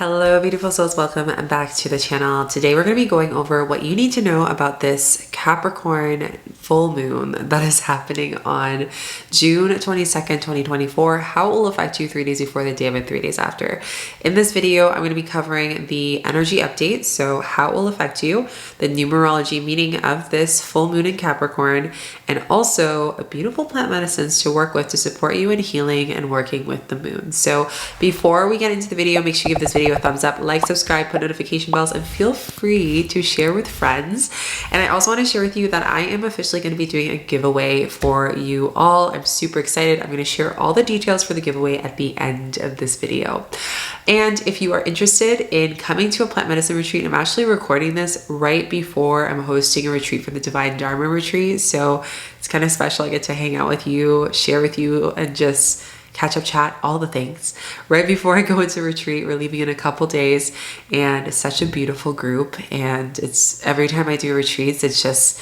Hello beautiful souls, welcome back to the channel. Today we're going to be going over what you need to know about this Capricorn full moon that is happening on June 22nd, 2024, how it will affect you 3 days before the day and 3 days after. In this video, I'm going to be covering the energy update, so how it will affect you, the numerology meaning of this full moon in Capricorn, and also a beautiful plant medicines to work with to support you in healing and working with the moon. So before we get into the video, make sure you give this video a thumbs up, like, subscribe, put notification bells, and feel free to share with friends. And I also want to share with you that I am officially going to be doing a giveaway for you all. I'm super excited. I'm going to share all the details for the giveaway at the end of this video. And if you are interested in coming to a plant medicine retreat, I'm actually recording this right before I'm hosting a retreat for the Divine Dharma retreat. So it's kind of special. I get to hang out with you, share with you, and just catch up, chat, all the things right before I go into retreat. We're leaving in a couple days, and it's such a beautiful group. And it's every time I do retreats, it's just,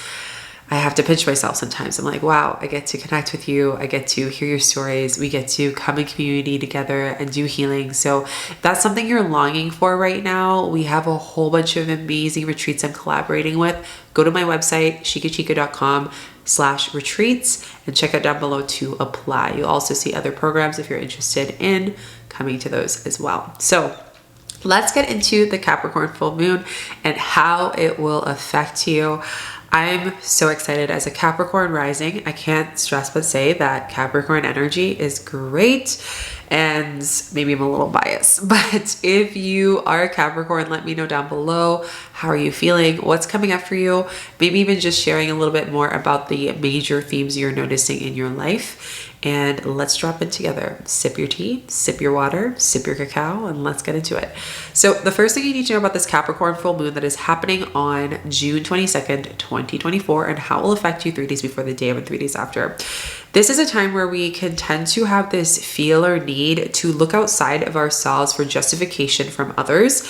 I have to pinch myself sometimes. I'm like, wow, I get to connect with you. I get to hear your stories. We get to come in community together and do healing. So if that's something you're longing for right now, we have a whole bunch of amazing retreats I'm collaborating with. Go to my website, 𝐠hikaChica.com/retreats, and check out down below to apply. You'll also see other programs if you're interested in coming to those as well. So let's get into the Capricorn full moon and how it will affect you. I'm so excited. As a Capricorn rising, I can't stress but say that Capricorn energy is great, and maybe I'm a little biased, but if you are a Capricorn, let me know down below. How are you feeling? What's coming up for you? Maybe even just sharing a little bit more about the major themes you're noticing in your life. And let's drop it together. Sip your tea, sip your water, sip your cacao, and let's get into it. So the first thing you need to know about this Capricorn full moon that is happening on June 22nd, 2024, and how it will affect you 3 days before the day and 3 days after. This is a time where we can tend to have this feel or need to look outside of ourselves for justification from others.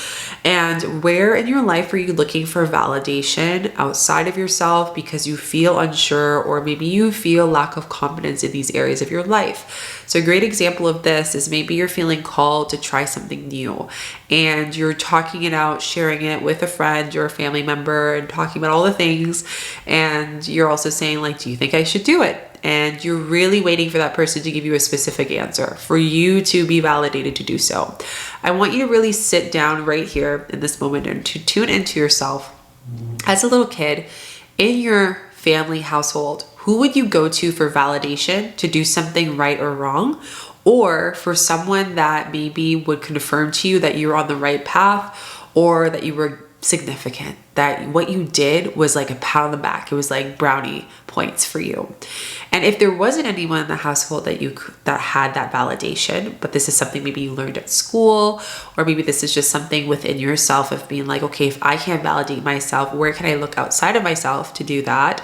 And where in your life are you looking for validation outside of yourself because you feel unsure, or maybe you feel lack of confidence in these areas of your life? So a great example of this is maybe you're feeling called to try something new, and you're talking it out, sharing it with a friend or a family member and talking about all the things. And you're also saying, like, do you think I should do it? And you're really waiting for that person to give you a specific answer for you to be validated to do so. I want you to really sit down right here in this moment and to tune into yourself. As a little kid in your family household, who would you go to for validation to do something right or wrong? Or for someone that maybe would confirm to you that you're on the right path, or that you were significant, that what you did was like a pat on the back. It was like brownie points for you. And if there wasn't anyone in the household that had that validation, but this is something maybe you learned at school, or maybe this is just something within yourself of being like, okay, if I can't validate myself, where can I look outside of myself to do that?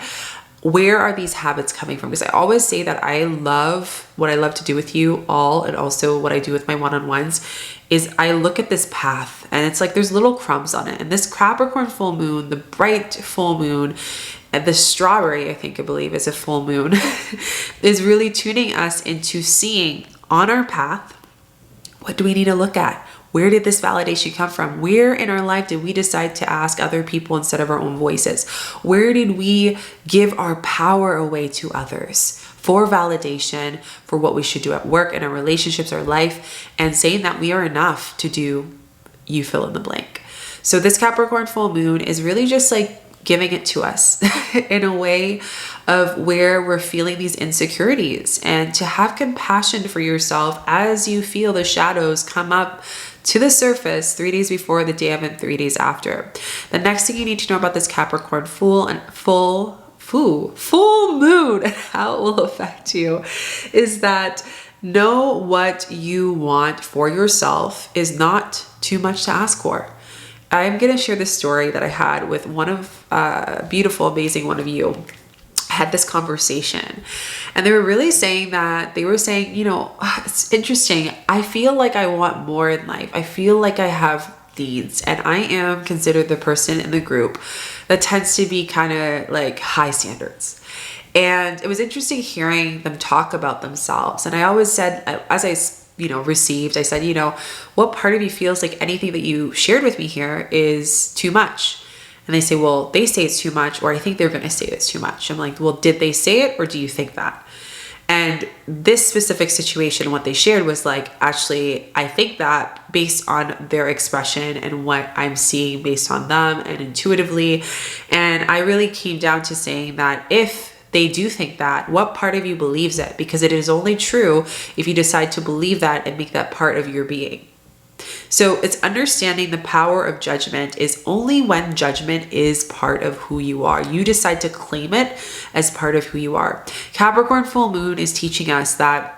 Where are these habits coming from? Because I always say that I love what I love to do with you all, and also what I do with my one-on-ones is I look at this path and it's like there's little crumbs on it. And this Capricorn full moon, the bright full moon, and the strawberry, I believe is a full moon, is really tuning us into seeing on our path, what do we need to look at? Where did this validation come from? Where in our life did we decide to ask other people instead of our own voices? Where did we give our power away to others for validation, for what we should do at work, in our relationships, our life, and saying that we are enough to do, you fill in the blank. So this Capricorn full moon is really just like giving it to us in a way of where we're feeling these insecurities, and to have compassion for yourself as you feel the shadows come up to the surface 3 days before the day of and 3 days after. The next thing you need to know about this Capricorn full moon and how it will affect you is that know what you want for yourself is not too much to ask for. I'm going to share this story that I had with one of beautiful, amazing one of you. I had this conversation, and they were really saying that you know, it's interesting. I feel like I want more in life. I feel like I have needs, and I am considered the person in the group that tends to be kind of like high standards. And it was interesting hearing them talk about themselves. And I always said, as I received, I said, what part of you feels like anything that you shared with me here is too much? And they say, well, they say it's too much, or I think they're going to say it's too much. I'm like, well, did they say it, or do you think that? And this specific situation, what they shared was like, actually, I think that based on their expression and what I'm seeing based on them and intuitively. And I really came down to saying that if they do think that, what part of you believes it? Because it is only true if you decide to believe that and make that part of your being. So it's understanding the power of judgment is only when judgment is part of who you are. You decide to claim it as part of who you are. Capricorn full moon is teaching us that,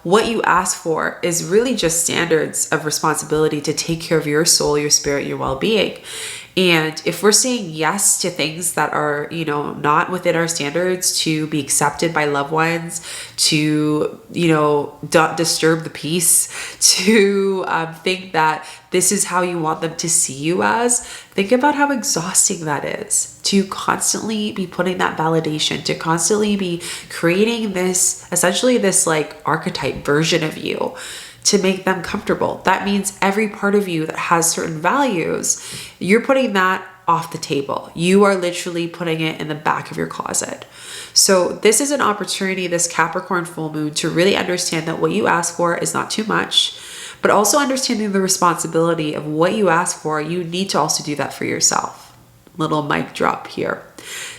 what you ask for is really just standards of responsibility to take care of your soul, your spirit, your well-being. And if we're saying yes to things that are, not within our standards to be accepted by loved ones, to, don't disturb the peace, to think that this is how you want them to see you as, think about how exhausting that is to constantly be putting that validation, to constantly be creating this, essentially this like archetype version of you, to make them comfortable. That means every part of you that has certain values, you're putting that off the table. You are literally putting it in the back of your closet. So this is an opportunity, this Capricorn full moon, to really understand that what you ask for is not too much, but also understanding the responsibility of what you ask for. You need to also do that for yourself. Little mic drop here.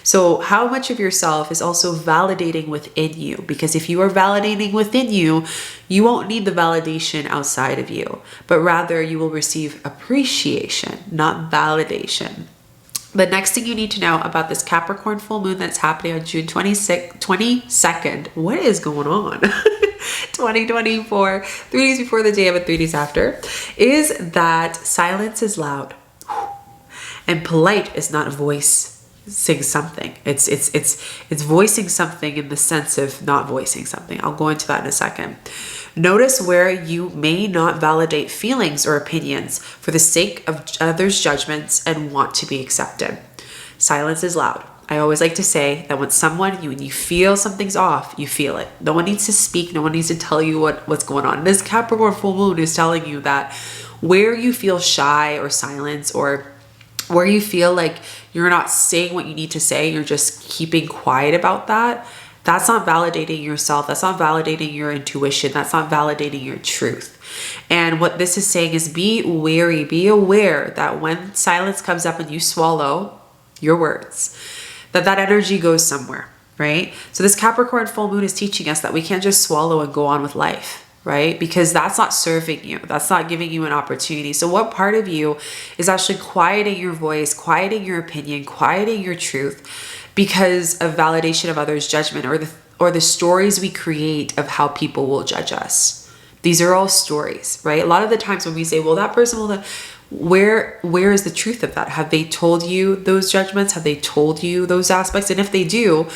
So how much of yourself is also validating within you? Because if you are validating within you, you won't need the validation outside of you, but rather you will receive appreciation, not validation. The next thing you need to know about this Capricorn full moon that's happening on June 22nd, what is going on? 2024, 3 days before the day of and 3 days after, is that silence is loud. And polite is not voicing something. It's voicing something in the sense of not voicing something. I'll go into that in a second. Notice where you may not validate feelings or opinions for the sake of others' judgments and want to be accepted. Silence is loud. I always like to say that when you feel something's off, you feel it. No one needs to speak. No one needs to tell you what's going on. This Capricorn full moon is telling you that where you feel shy or silence, or where you feel like you're not saying what you need to say, you're just keeping quiet about that, that's not validating yourself. That's not validating your intuition. That's not validating your truth. And what this is saying is be wary, be aware that when silence comes up and you swallow your words, that energy goes somewhere, right? So this Capricorn full moon is teaching us that we can't just swallow and go on with life, right? Because that's not serving you. That's not giving you an opportunity. So what part of you is actually quieting your voice, quieting your opinion, quieting your truth because of validation of others' judgment, or the stories we create of how people will judge us? These are all stories, right? A lot of the times when we say, well, that person will, where is the truth of that? Have they told you those judgments? Have they told you those aspects? And if they do,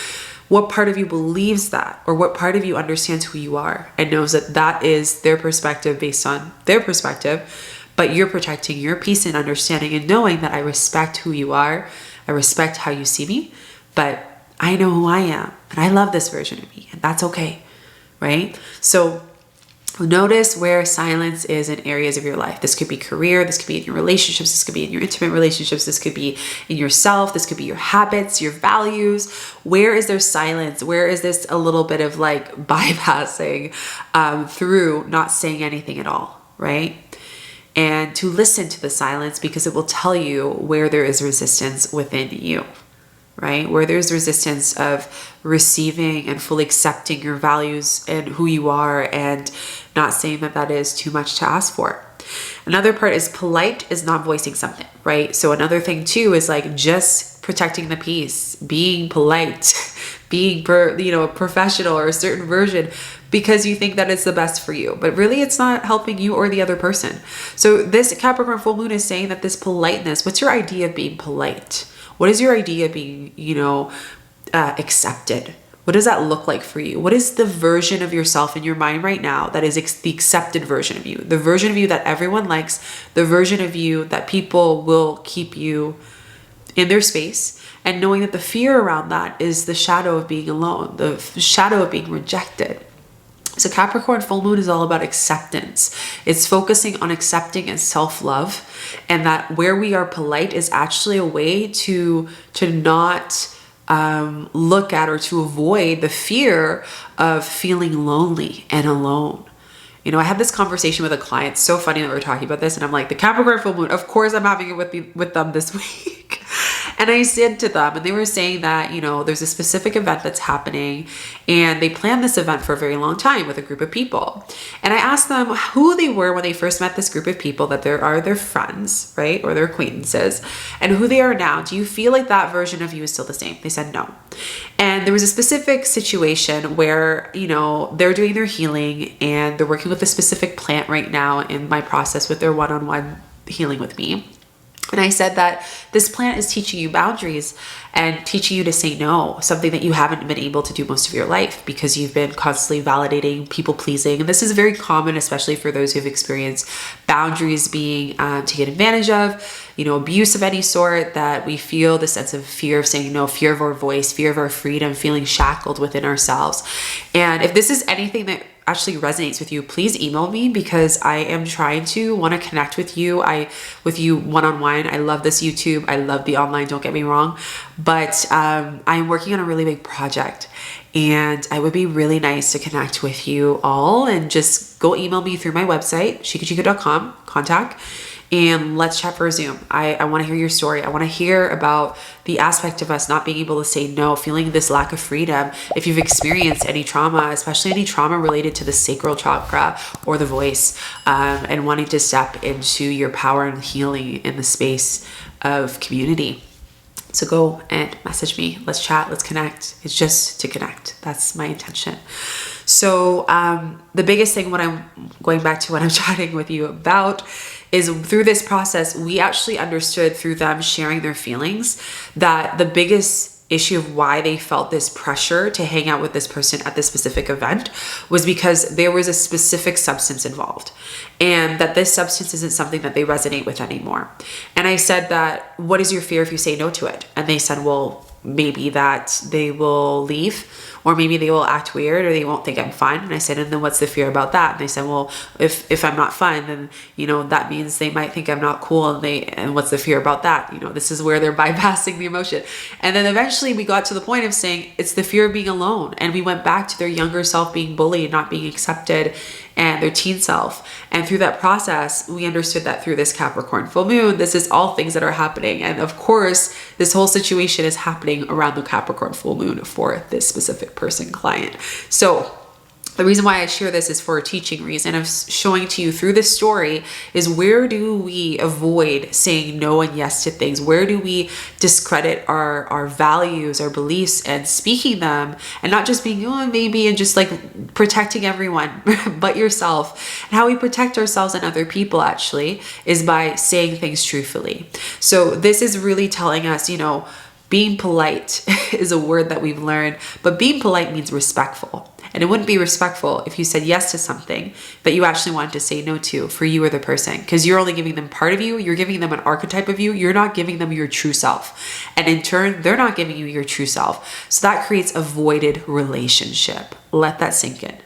what part of you believes that, or what part of you understands who you are and knows that that is their perspective based on their perspective, but you're protecting your peace and understanding and knowing that I respect who you are, I respect how you see me, but I know who I am and I love this version of me, and that's okay, right? So notice where silence is in areas of your life. This could be career, this could be in your relationships, this could be in your intimate relationships, this could be in yourself, this could be your habits, your values. Where is there silence? Where is this a little bit of like bypassing through not saying anything at all, right? And to listen to the silence, because it will tell you where there is resistance within you, right? Where there's resistance of receiving and fully accepting your values and who you are, and not saying that that is too much to ask for. Another part is polite is not voicing something, right? So another thing too is like just protecting the peace, being polite, being a professional or a certain version because you think that it's the best for you, but really it's not helping you or the other person. So this Capricorn full moon is saying that this politeness, what's your idea of being polite? What is your idea of being, accepted? What does that look like for you? What is the version of yourself in your mind right now that is the accepted version of you? The version of you that everyone likes, the version of you that people will keep you in their space, and knowing that the fear around that is the shadow of being alone, the shadow of being rejected. So Capricorn full moon is all about acceptance. It's focusing on accepting and self-love, and that where we are polite is actually a way to not look at or to avoid the fear of feeling lonely and alone. You know, I had this conversation with a client. So funny that we're talking about this, and I'm like, the Capricorn full moon, of course I'm having it with them this week. And I said to them, and they were saying that, you know, there's a specific event that's happening, and they planned this event for a very long time with a group of people. And I asked them who they were when they first met this group of people, that there are their friends, right? Or their acquaintances, and who they are now. Do you feel like that version of you is still the same? They said no. And there was a specific situation where, you know, they're doing their healing and they're working with a specific plant right now in my process with their one-on-one healing with me. And I said that this plant is teaching you boundaries and teaching you to say no, something that you haven't been able to do most of your life because you've been constantly validating, people pleasing. And this is very common, especially for those who've experienced boundaries being taken advantage of, you know, abuse of any sort, that we feel the sense of fear of saying no, fear of our voice, fear of our freedom, feeling shackled within ourselves. And if this is anything that actually resonates with you, please email me, because I am trying to want to connect with you. With you one-on-one. I love this YouTube. I love the online, don't get me wrong, but I'm working on a really big project, and it would be really nice to connect with you all. And just go email me through my website, 𝐿𝐷𝐿.com, contact, and let's chat for a Zoom. I want to hear your story. I want to hear about the aspect of us not being able to say no, feeling this lack of freedom. If you've experienced any trauma, especially any trauma related to the sacral chakra or the voice, and wanting to step into your power and healing in the space of community. So go and message me. Let's chat. Let's connect. It's just to connect. That's my intention. So the biggest thing, what I'm going back to what I'm chatting with you about, is through this process, we actually understood through them sharing their feelings that the biggest issue of why they felt this pressure to hang out with this person at this specific event was because there was a specific substance involved, and that this substance isn't something that they resonate with anymore. And I said that, what is your fear if you say no to it? And they said, well, maybe that they will leave, or maybe they will act weird, or they won't think I'm fun. And I said, and then what's the fear about that? And they said, well, if I'm not fun, then, you know, that means they might think I'm not cool. And what's the fear about that? You know, this is where they're bypassing the emotion. And then eventually we got to the point of saying it's the fear of being alone. And we went back to their younger self being bullied, not being accepted, and their teen self. And through that process, we understood that through this Capricorn full moon, this is all things that are happening. And of course, this whole situation is happening around the Capricorn full moon for this specific person, client. So the reason why I share this is for a teaching reason of showing to you through this story is, where do we avoid saying no and yes to things? Where do we discredit our values, our beliefs, and speaking them, and not just being, oh, maybe, and just like protecting everyone but yourself. And how we protect ourselves and other people actually is by saying things truthfully. So this is really telling us, you know, being polite is a word that we've learned, but being polite means respectful. And it wouldn't be respectful if you said yes to something that you actually wanted to say no to for you or the person, because you're only giving them part of you. You're giving them an archetype of you. You're not giving them your true self. And in turn, they're not giving you your true self. So that creates a voided relationship. Let that sink in.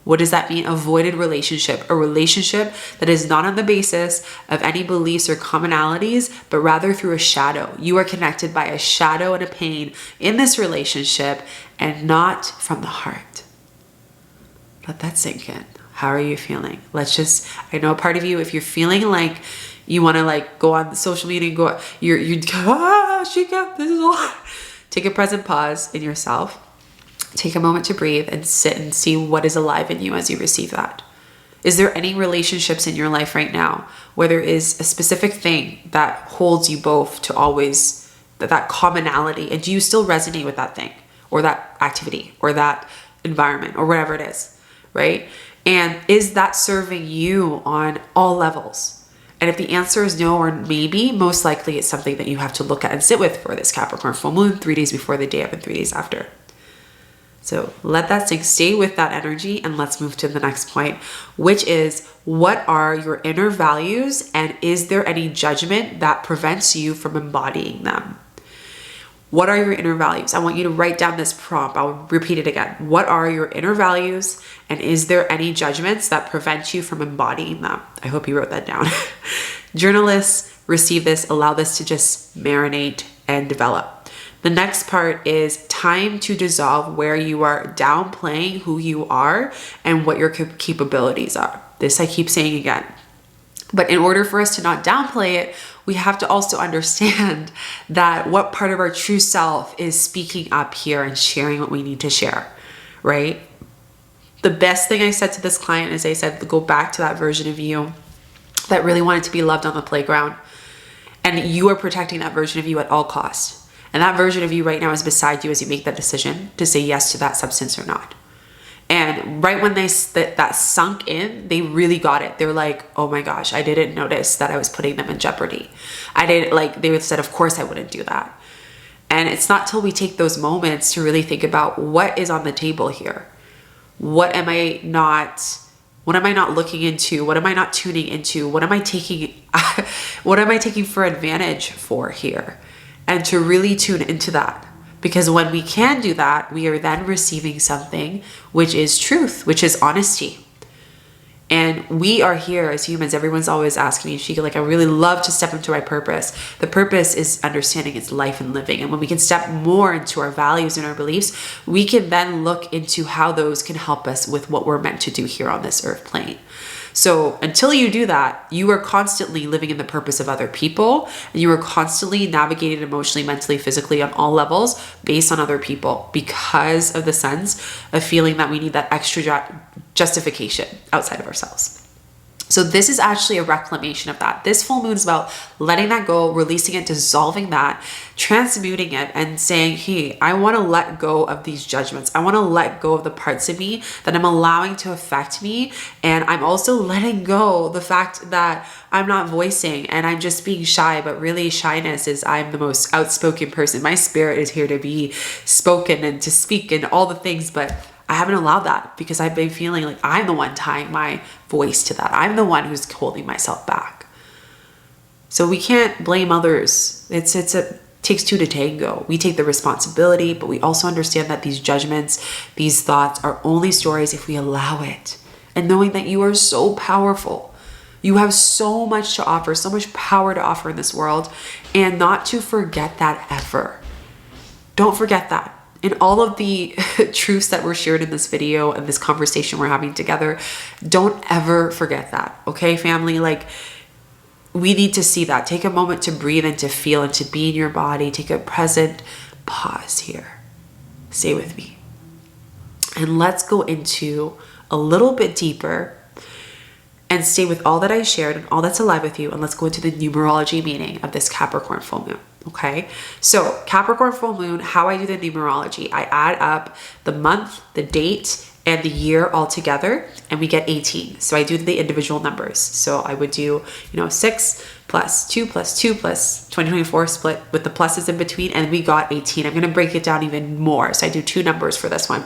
What does that mean? A voided relationship, a relationship that is not on the basis of any beliefs or commonalities, but rather through a shadow. You are connected by a shadow and a pain in this relationship, and not from the heart. Let that sink in. How are you feeling? I know part of you, if you're feeling like you want to like go on social media and go, Shika, this is a lot. Take a present pause in yourself. Take a moment to breathe and sit and see what is alive in you as you receive that. Is there any relationships in your life right now where there is a specific thing that holds you both to always that commonality? And do you still resonate with that thing or that activity or that environment or whatever it is, right? And is that serving you on all levels? And if the answer is no or maybe, most likely it's something that you have to look at and sit with for this Capricorn full moon, 3 days before the day of and 3 days after. So let that sink, stay with that energy, and let's move to the next point, which is, what are your inner values, and is there any judgment that prevents you from embodying them? What are your inner values? I want you to write down this prompt. I'll repeat it again. What are your inner values? And is there any judgments that prevent you from embodying them? I hope you wrote that down. Journalists receive this, allow this to just marinate and develop. The next part is time to dissolve where you are downplaying who you are and what your capabilities are. This I keep saying again. But in order for us to not downplay it, we have to also understand that what part of our true self is speaking up here and sharing what we need to share, right? The best thing I said to this client is I said, go back to that version of you that really wanted to be loved on the playground. And you are protecting that version of you at all costs. And that version of you right now is beside you as you make that decision to say yes to that substance or not. And right when that sunk in, they really got it. They're like, oh my gosh, I didn't notice that I was putting them in jeopardy. They said, of course I wouldn't do that. And it's not till we take those moments to really think about what is on the table here. What am I not looking into? What am I not tuning into? What am I taking for advantage for here? And to really tune into that. Because when we can do that, we are then receiving something which is truth, which is honesty. And we are here as humans. Everyone's always asking me, Shika, like, I really love to step into my purpose. The purpose is understanding its life and living. And when we can step more into our values and our beliefs, we can then look into how those can help us with what we're meant to do here on this earth plane. So until you do that, you are constantly living in the purpose of other people, and you are constantly navigating emotionally, mentally, physically on all levels based on other people because of the sense of feeling that we need that extra justification outside of ourselves. So this is actually a reclamation of that. This full moon is about letting that go, releasing it, dissolving that, transmuting it, and saying, hey, I want to let go of these judgments. I want to let go of the parts of me that I'm allowing to affect me. And I'm also letting go the fact that I'm not voicing and I'm just being shy, but really shyness is I'm the most outspoken person. My spirit is here to be spoken and to speak and all the things, but I haven't allowed that because I've been feeling like I'm the one tying my voice to that. I'm the one who's holding myself back. So we can't blame others. It takes two to tango. We take the responsibility, but we also understand that these judgments, these thoughts are only stories if we allow it. And knowing that you are so powerful. You have so much to offer, so much power to offer in this world, and not to forget that ever. Don't forget that. In all of the truths that were shared in this video and this conversation we're having together, don't ever forget that, okay, family? Like, we need to see that. Take a moment to breathe and to feel and to be in your body. Take a present pause here. Stay with me. And let's go into a little bit deeper and stay with all that I shared and all that's alive with you. And let's go into the numerology meaning of this Capricorn full moon. Okay, so Capricorn full moon, how I do the numerology, I add up the month, the date, and the year all together, and we get 18. So I do the individual numbers. So I would do, 6 plus 2 plus 2 plus 2024 split with the pluses in between, and we got 18. I'm going to break it down even more. So I do two numbers for this one.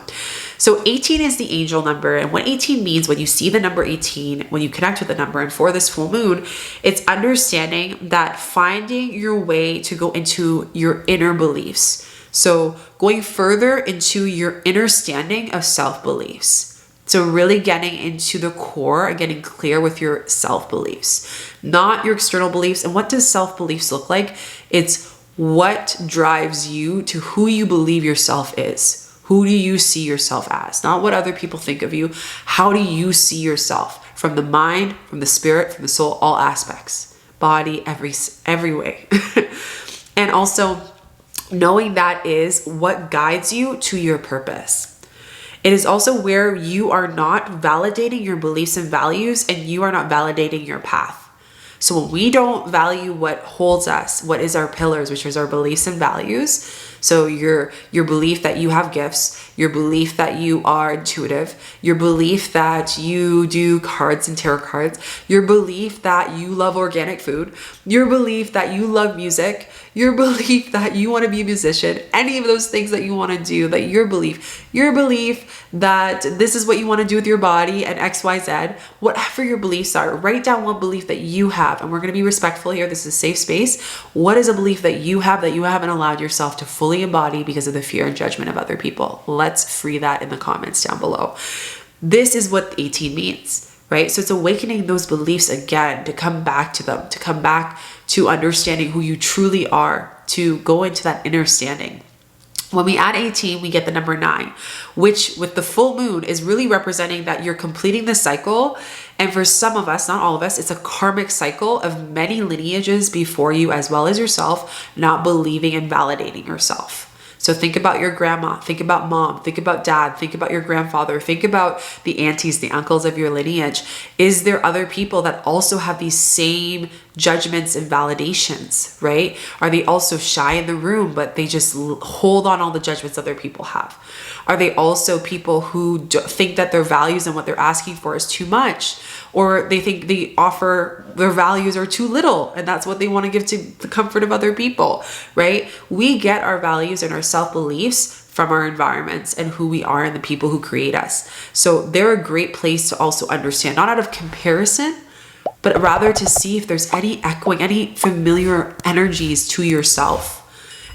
So 18 is the angel number, and what 18 means, when you see the number 18, when you connect with the number, and for this full moon, it's understanding that finding your way to go into your inner beliefs. So going further into your inner standing of self-beliefs. So really getting into the core and getting clear with your self-beliefs, not your external beliefs. And what does self-beliefs look like? It's what drives you to who you believe yourself is. Who do you see yourself as? Not what other people think of you. How do you see yourself? From the mind, from the spirit, from the soul, all aspects. Body, every way. And also, knowing that is what guides you to your purpose. It is also where you are not validating your beliefs and values, and you are not validating your path. So when we don't value what holds us, what is our pillars, which is our beliefs and values. So your belief that you have gifts, your belief that you are intuitive, your belief that you do cards and tarot cards, your belief that you love organic food, your belief that you love music, your belief that you want to be a musician, any of those things that you want to do, that your belief that this is what you want to do with your body and XYZ, whatever your beliefs are, write down one belief that you have. And we're going to be respectful here. This is a safe space. What is a belief that you have that you haven't allowed yourself to fully fully embody because of the fear and judgment of other people. Let's free that in the comments down below. This is what 18 means, right? So it's awakening those beliefs again, to come back to them, to come back to understanding who you truly are, to go into that inner standing. When we add 18, we get the number 9, which with the full moon is really representing that you're completing the cycle. And for some of us, not all of us, it's a karmic cycle of many lineages before you, as well as yourself, not believing and validating yourself. So think about your grandma, think about mom, think about dad, think about your grandfather, think about the aunties, the uncles of your lineage. Is there other people that also have these same judgments and validations, right? Are they also shy in the room, but they just hold on all the judgments other people have? Are they also people who think that their values and what they're asking for is too much? Or they think their values are too little, and that's what they want to give to the comfort of other people, right? We get our values and our self-beliefs from our environments and who we are and the people who create us. So they're a great place to also understand, not out of comparison, but rather to see if there's any echoing, any familiar energies to yourself,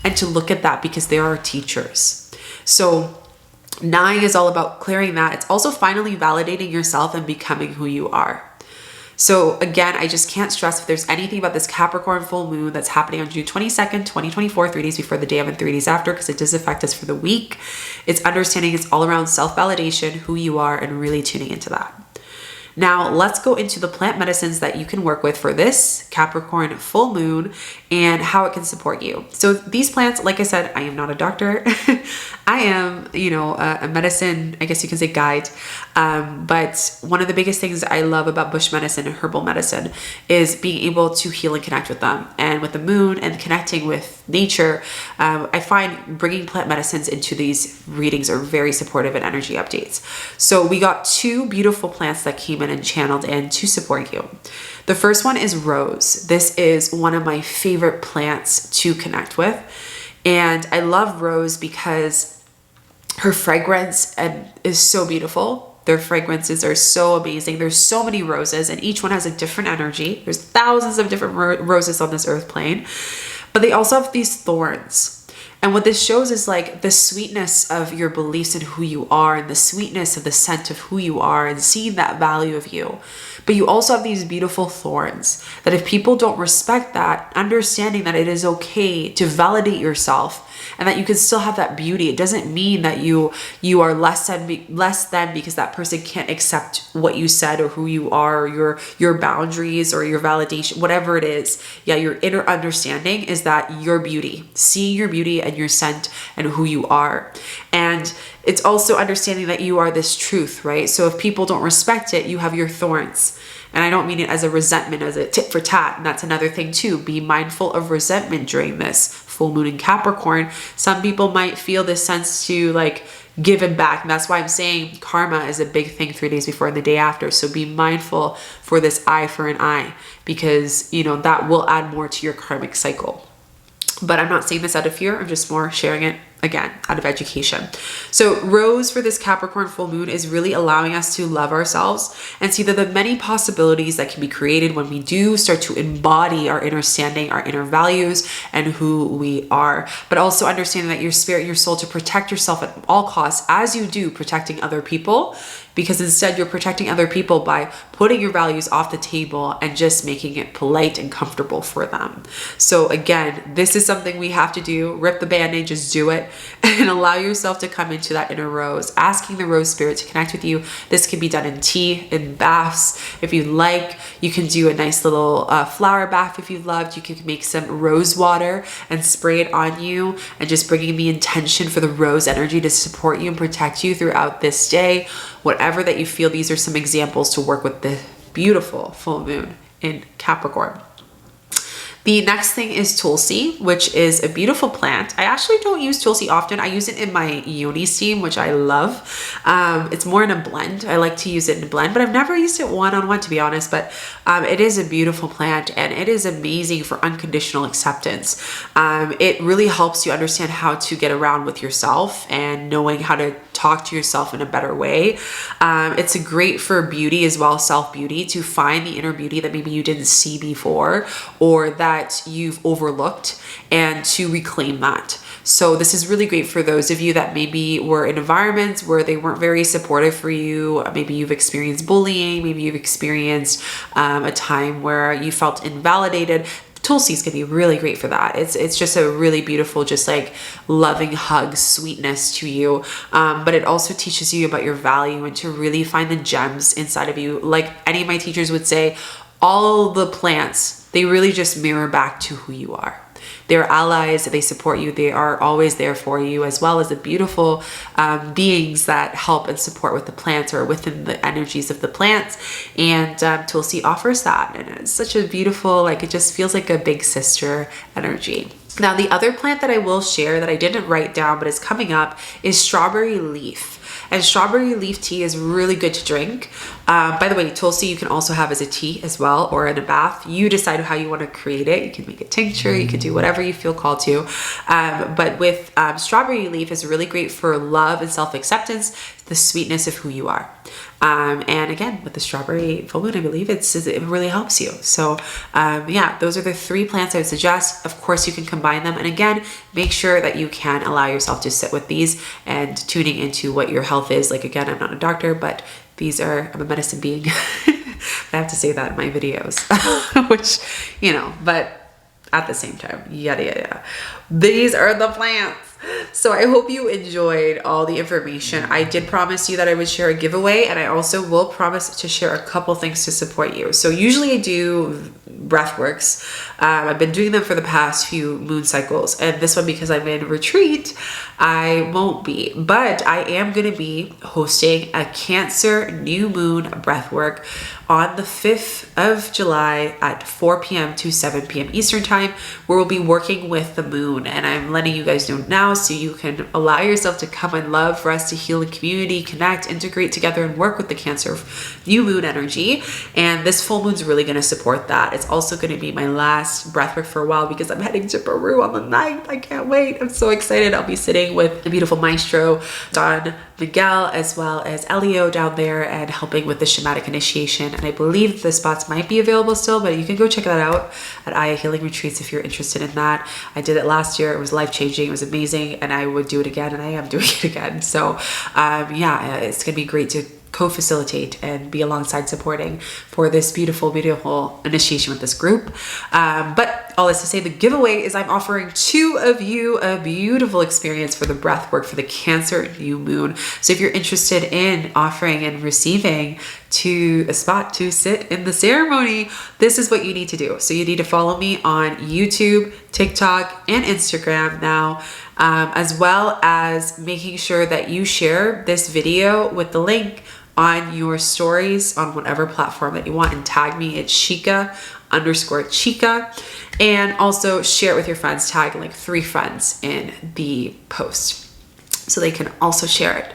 and to look at that because they are teachers. So 9 is all about clearing that. It's also finally validating yourself and becoming who you are. So again, I just can't stress, if there's anything about this Capricorn full moon that's happening on June 22nd, 2024, 3 days before the day of and 3 days after, because it does affect us for the week, it's understanding it's all around self-validation, who you are, and really tuning into that. Now let's go into the plant medicines that you can work with for this Capricorn full moon and how it can support you. So these plants, like I said, I am not a doctor. I am, a medicine, I guess you can say, guide. But one of the biggest things I love about bush medicine and herbal medicine is being able to heal and connect with them. And with the moon and connecting with nature, I find bringing plant medicines into these readings are very supportive and energy updates. So we got 2 beautiful plants that came in and channeled in to support you. The first one is rose. This is one of my favorite plants to connect with. And I love rose because her fragrance is so beautiful. Their fragrances are so amazing. There's so many roses and each one has a different energy. There's thousands of different roses on this earth plane, but they also have these thorns. And what this shows is like the sweetness of your beliefs and who you are, and the sweetness of the scent of who you are, and seeing that value of you. But you also have these beautiful thorns that if people don't respect that, understanding that it is okay to validate yourself and that you can still have that beauty. It doesn't mean that you are less than because that person can't accept what you said or who you are, or your boundaries or your validation, whatever it is. Yeah, your inner understanding is that your beauty, seeing your beauty and your scent and who you are. And it's also understanding that you are this truth, right? So if people don't respect it, you have your thorns. And I don't mean it as a resentment, as a tit for tat. And that's another thing too. Be mindful of resentment during this full moon in Capricorn. Some people might feel this sense to like give it back. And that's why I'm saying karma is a big thing 3 days before and the day after. So be mindful for this eye for an eye, because that will add more to your karmic cycle. But I'm not saying this out of fear. I'm just more sharing it, again, out of education. So rose for this Capricorn full moon is really allowing us to love ourselves and see that the many possibilities that can be created when we do start to embody our inner standing, our inner values, and who we are. But also understanding that your spirit and your soul to protect yourself at all costs, as you do protecting other people, because instead you're protecting other people by putting your values off the table and just making it polite and comfortable for them. So again, this is something we have to do. Rip the band-aid, just do it, and allow yourself to come into that inner rose, asking the rose spirit to connect with you. This can be done in tea, in baths. If you like, you can do a nice little flower bath if you loved. You can make some rose water and spray it on you, and just bringing the intention for the rose energy to support you and protect you throughout this day. Whatever that you feel, these are some examples to work with the beautiful full moon in Capricorn. The next thing is Tulsi, which is a beautiful plant. I actually don't use Tulsi often. I use it in my yoni steam, which I love. It's more in a blend. I like to use it in a blend, but I've never used it one-on-one, to be honest. But it is a beautiful plant, and it is amazing for unconditional acceptance. It really helps you understand how to get around with yourself and knowing how to talk to yourself in a better way. It's great for beauty as well, self-beauty, to find the inner beauty that maybe you didn't see before or that you've overlooked, and to reclaim that. So this is really great for those of you that maybe were in environments where they weren't very supportive for you. Maybe you've experienced bullying, maybe you've experienced a time where you felt invalidated. Tulsi is going to be really great for that. It's just a really beautiful, just like loving hug, sweetness to you. But it also teaches you about your value and to really find the gems inside of you. Like any of my teachers would say, all the plants, they really just mirror back to who you are. They're allies, they support you, they are always there for you, as well as the beautiful beings that help and support with the plants or within the energies of the plants. And Tulsi offers that, and it's such a beautiful, like it just feels like a big sister energy. Now, the other plant that I will share that I didn't write down but is coming up is strawberry leaf. And strawberry leaf tea is really good to drink. By the way, Tulsi you can also have as a tea as well, or in a bath. You decide how you want to create it. You can make a tincture, you can do whatever you feel called to. But with strawberry leaf is really great for love and self-acceptance, the sweetness of who you are. And again, with the strawberry full moon, I believe it really helps you. So yeah, those are the 3 plants I would suggest. Of course, you can combine them. And again, make sure that you can allow yourself to sit with these and tuning into what your health is. Like, again, I'm not a doctor, but I'm a medicine being. I have to say that in my videos, which, you know, but at the same time, yada, yada. These are the plants. So I hope you enjoyed all the information. I did promise you that I would share a giveaway, and I also will promise to share a couple things to support you. So usually I do breath works. I've been doing them for the past few moon cycles, and this one, because I'm in retreat, I won't be, but I am going to be hosting a Cancer new moon breathwork on the 5th of July at 4 p.m. to 7 p.m. Eastern time, where we'll be working with the moon. And I'm letting you guys know now so you can allow yourself to come and love, for us to heal in community, connect, integrate together, and work with the Cancer new moon energy. And this full moon's really going to support that. It's also going to be my last breathwork for a while because I'm heading to Peru on the 9th. I can't wait. I'm so excited. I'll be sitting with the beautiful maestro, Don Miguel, as well as Elio down there, and helping with the shamanic initiation. And I believe the spots might be available still, but you can go check that out at Aya Healing Retreats if you're interested in that. I did it last year. It was life-changing. It was amazing, and I would do it again, and I am doing it again. So yeah, it's gonna be great to co-facilitate and be alongside supporting for this beautiful, beautiful initiation with this group. But all this to say, the giveaway is I'm offering 2 of you a beautiful experience for the breath work for the Cancer new moon. So if you're interested in offering and receiving to a spot to sit in the ceremony, this is what you need to do. So you need to follow me on YouTube, TikTok, and Instagram now, as well as making sure that you share this video with the link on your stories on whatever platform that you want, and tag me at Shika_Chica, and also share it with your friends. Tag like 3 friends in the post so they can also share it.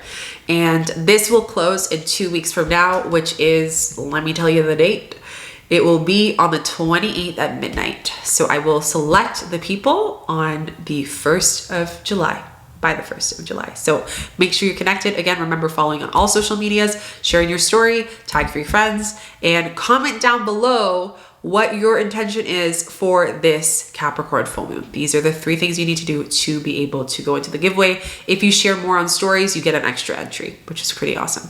And this will close in 2 weeks from now, which is, let me tell you the date. It will be on the 28th at midnight. So I will select the people on the 1st of July. By the 1st of July. So make sure you're connected. Again, remember following on all social medias, sharing your story, tag 3 friends, and comment down below what your intention is for this Capricorn full moon. These are the 3 things you need to do to be able to go into the giveaway. If you share more on stories, you get an extra entry, which is pretty awesome.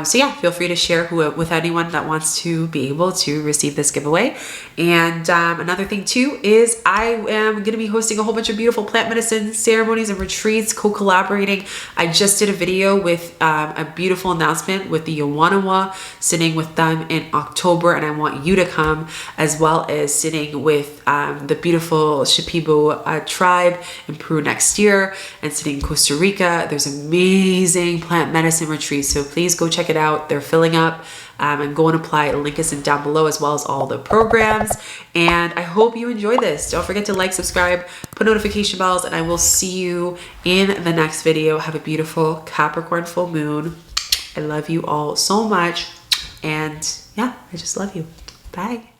So yeah, feel free to share with anyone that wants to be able to receive this giveaway. And another thing too is I am going to be hosting a whole bunch of beautiful plant medicine ceremonies and retreats, co-collaborating. I just did a video with a beautiful announcement with the 𝐥𝐢𝐤, sitting with them in October, and I want you to come, as well as sitting with the beautiful 𝐥𝐢𝐤𝐤 tribe in Peru next year, and sitting in Costa Rica. There's amazing plant medicine retreats, so please go check it out. They're filling up, and go and apply. The link is down below, as well as all the programs. And I hope you enjoy this. Don't forget to like, subscribe, put notification bells, and I will see you in the next video. Have a beautiful Capricorn full moon. I love you all so much, and yeah, I just love you. Bye.